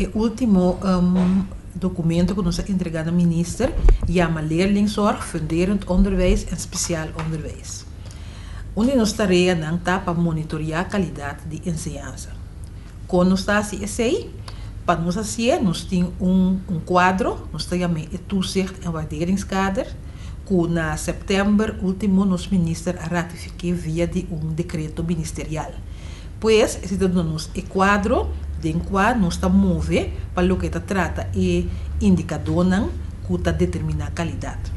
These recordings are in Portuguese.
O último documento que nos ha entregado a minister chama Leerlingzorg, Funderend Onderwijs en Speciaal Onderwijs. Onde nos tarefa não está para monitorear a qualidade de ensinança. Quando nós está assim, para nós assim, nós temos quadro, nós temos o toezicht en waarderingskader, que na setembro último nos minister ratificou via de decreto ministerial. Pois, esse nos é quadro de qual nós estamos movendo para o que trata e indicador que está determinar a qualidade.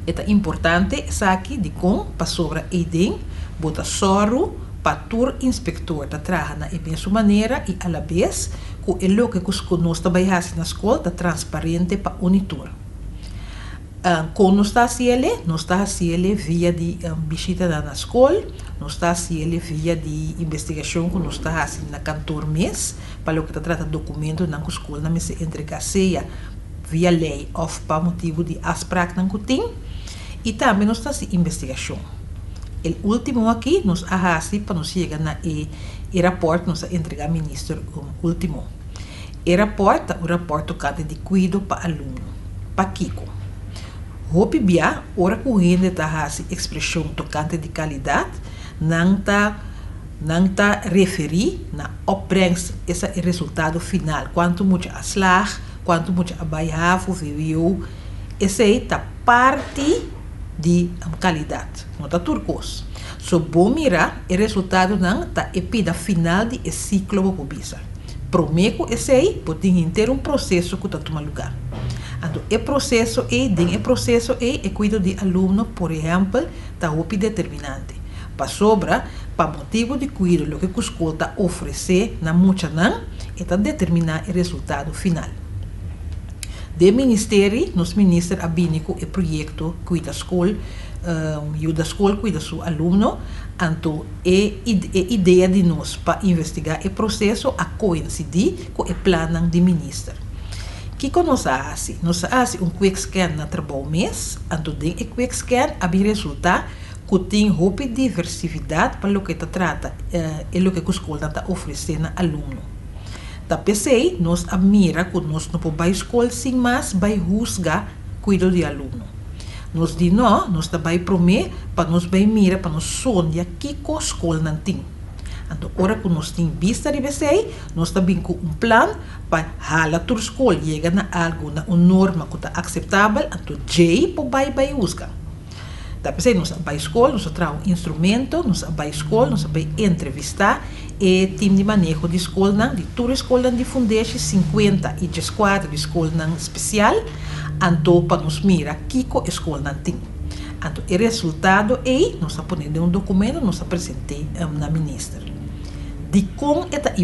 É importante aqui de como para sobre EDEN, bota soro para tur inspector da trabalha na mesma maneira e a la vez que é o que nós trabalhamos na escola está transparente para unitur. Quando nós está fazendo via de visita na escola, nós está fazendo via de investigação que nós está fazendo na cantor mês, para o que trata documento na escola, na mesa entregaceia via lei ou para motivo de afspraak na tem, e também nós está fazendo investigação. O último aqui, nós fazemos para nós chegar na rapport, nós entregar ao ministro último. O rapport tocante de cuidado para aluno, para Kiko. Hope bia, ora correndo está fazendo expressão tocante de qualidade, não está referir na opbrengst, esse é o resultado final, quanto muito a slag, quanto muito a bairro, viu, esse é a parte de qualidade, não está turcos. So, bom mirar, o resultado não está epida final de ciclo pobisa. Prometo esse aí, pode ter processo que está tomando lugar. Então, o processo é cuidado de aluno, por exemplo, está determinante. Para sobra, para motivo de cuidado, o que a escola está oferecendo, na muita não, é determinar o resultado final. De ministério, nos ministros abinico o projeto cuida da escola, e da escola cuida do seu aluno, então é ideia de nós para investigar o processo a coincidir com o plano do ministro. O que nós fazemos? Nós fazemos quick scan na trabalho mês, então o quick scan há resultado que tem roupa diversidade para o que trata e o que a escola está oferecendo ao aluno. Da PC, nós admira que nós não podemos escola sem mais vai rusgar cuidado de aluno. Nós diz não, nós também prometer para nós bem mira para nós sonhar que a escola não tem. Então, ora que nós temos vista de BCI, nós também com plano para a tua escola chegar a algo, na norma que está aceitável, então J para usar. Da BCI, nós vai escola, nós trazemos instrumento, nós vai escola, nós vai entrevistar e time de manejo de escola, de toda escola de fundeixe 50 e 14 de escola especial, então para nos mirar que a escola não tem. Então, o resultado é, nós ponemos documento, nós apresentamos na ministra. De como é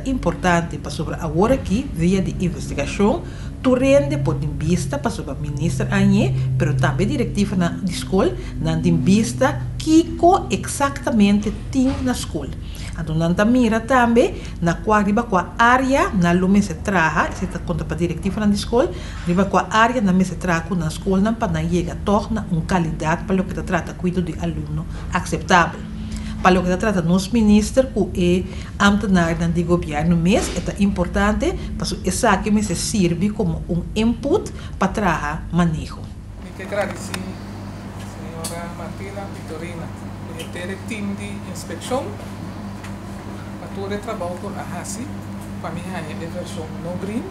importante para sobre agora aqui, via de investigação, tu rende por vista para sobre a ministra Anhe, mas também diretiva na escola, na vista que exatamente tem na escola. Então, nós mira também na qual área na lume se traga, se está conta para a diretiva na escola, riba com a área na mesa traga na escola para não chegar torna qualidade para o que trata cuidado de aluno aceitável. Para o que trata nos ministros que é ambtenaar de governo mês, é importante para isso aqui me serve como input para trabalhar manejo. Me agradecer, senhora Martina Vitorina, por ter time de inspeção. Todo o trabalho com a Hasi, para mim é a versão no green,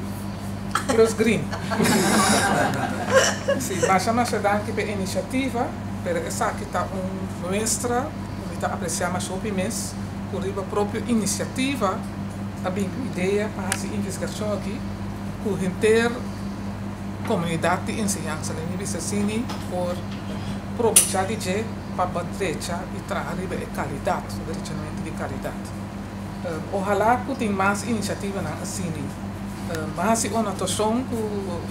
plus green. Sim, mas chama se dar que a iniciativa, para essa aqui está nuestra, está apreciar mais sobre mês, por a própria iniciativa, a bem ideia para essa investigação aqui, com a comunidade de ensinança, na minha assim, por aproveitar de para bater e trazer a qualidade, direcionamento de qualidade. Ojalá que tenha mais iniciativa na Assini. Mas a notação que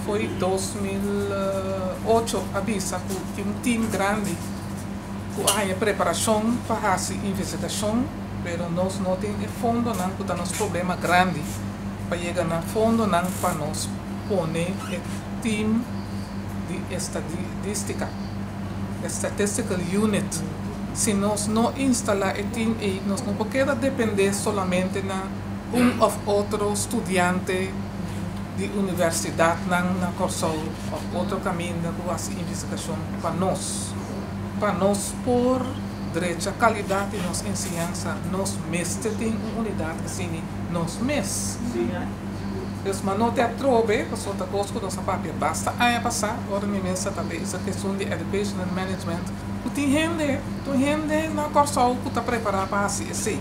foi 2008 avisa que tinha time grande que há preparação para essa investigação, mas nós não temos fundo não que temos problema grande para chegar no fundo não para nós pôr o time de estadística, statistical unit. Se nós não instalar o time, nós não podemos depender somente na of outro estudante de universidade na Corsol, ou outro caminho que faz investigação para nós por direito à qualidade de nossa ensinança, nós mestres temos uma unidade que se nós mestres. Então, não te atrove, que só te gosto com nossa papel, basta aí passar, agora me mensa também essa questão de education and management, tu tem gente na Corsol que está preparada para assim,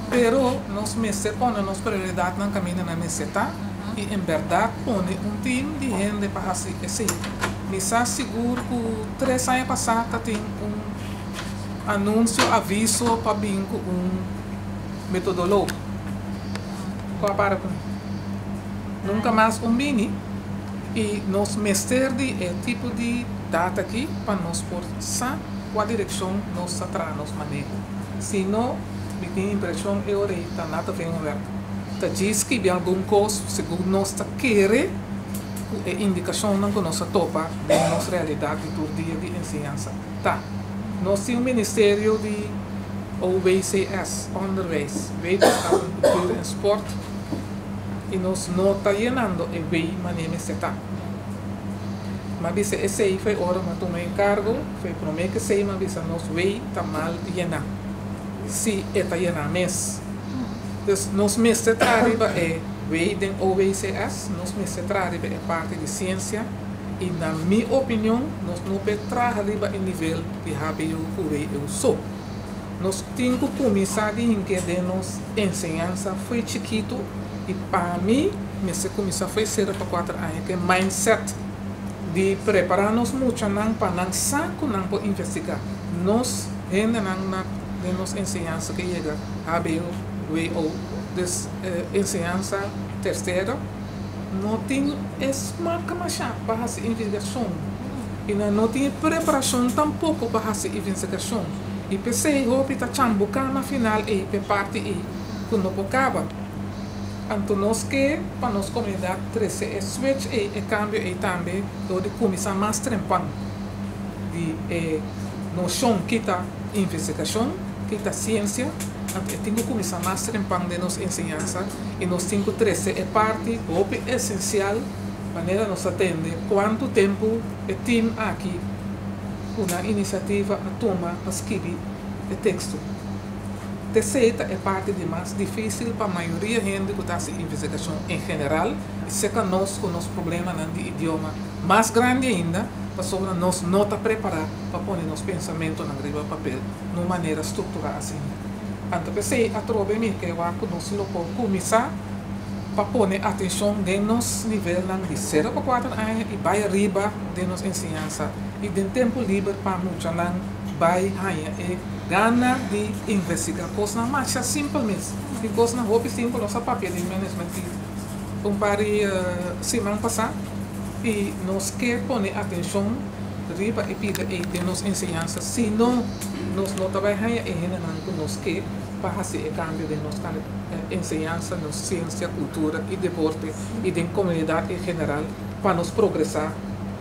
pero nós mestres põe nossa prioridade no caminho na meseta e em verdade põe time de gente para assim, me está seguro que 3 anos passados tem anúncio, aviso para vir com metodólogo. Qual para nunca mais mini e nós mestre de tipo de data aqui para nós por qual direção nós atrás nos maneira. Se não, me tem impressão eu está nada bem aberto. Tá diz que tem algum coisa segundo nós está querer indicação não que nós topa da nossa realidade do dia de ensinança. Tá. Nós temos o Ministério de OWCS, Onderwijs, Wetenschap, Cultuur en Sport, e nós não está llenando o bem maneira está. Mas esse aí foi hora que tomei encargo, foi prometer que sei, mas nós bem está mal llenar. Se está llenar mês, então nós mestre arriba é bem de OWCS, nós mestre arriba é parte de ciência. E na minha opinião, nós não podemos arriba em nível de HBO que eu sou. Nós temos que começar a que nossa ensinança foi chiquito e para mim, nesse começar foi 0 para 4 anos, que é mindset de preparar-nos muito para não saco não para investigar. Nós ainda na nossa ensinança que chega HBO, ensinança terceira, não tem marca mais para essa investigação e não tem preparação tampouco para essa investigação e pensei que está chambucando na final e para parte e quando não acaba então nós que para nossa comunidade crescer é switch e cambio e também de começar mais trempando de noção que está investigação que está ciência. Tem que começar mais trempando de nossa ensinança e nós temos que trazer parte essencial maneira nós atende quanto tempo é time aqui uma iniciativa a tomar a escrever o texto. Terceira é parte de mais difícil para a maioria da gente que está em investigação em geral e se que nós com nosso problema de idioma mais grande ainda para nós não estar preparados para pôr nosso pensamento na riba papel de uma maneira estruturada assim. Então, pensei a trove-me que eu acho que nós não podemos começar para pôr atenção de nosso nível de 0 para 4 anos e vai arriba de nossa ensinança e de tempo livre para muitos não vai ganhar e gana de investigar coisas na marcha simplesmente e coisas na roupa simples nossa papel de management compare semana passada e nós quer pôr atenção riba e pida de nossa ensinança se não nós não trabalhamos em nós que para fazer o cambio de nossa ensinança, nossa ciência, cultura e deporte e de comunidade em geral para nos progressar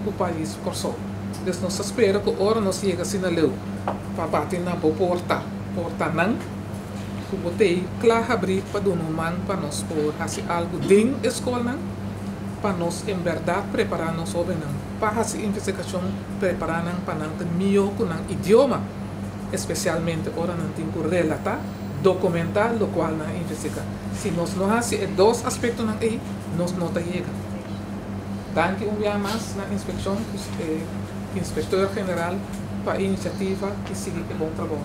o país Corsol. Então nós esperamos que agora nós chega assim na lei para bater na porta não que botei claro abrir para dono man para nós por fazer algo dentro da escola não para nós em verdade preparar nós sobre não para fazer investigação preparar não para não ter melhor com o idioma especialmente agora não tem que relatar documentar o qual não investigar se nós não fazemos dois aspectos aí nós não chega. Danke dia mais na inspeção inspetor general para a iniciativa e seguir o bom trabalho.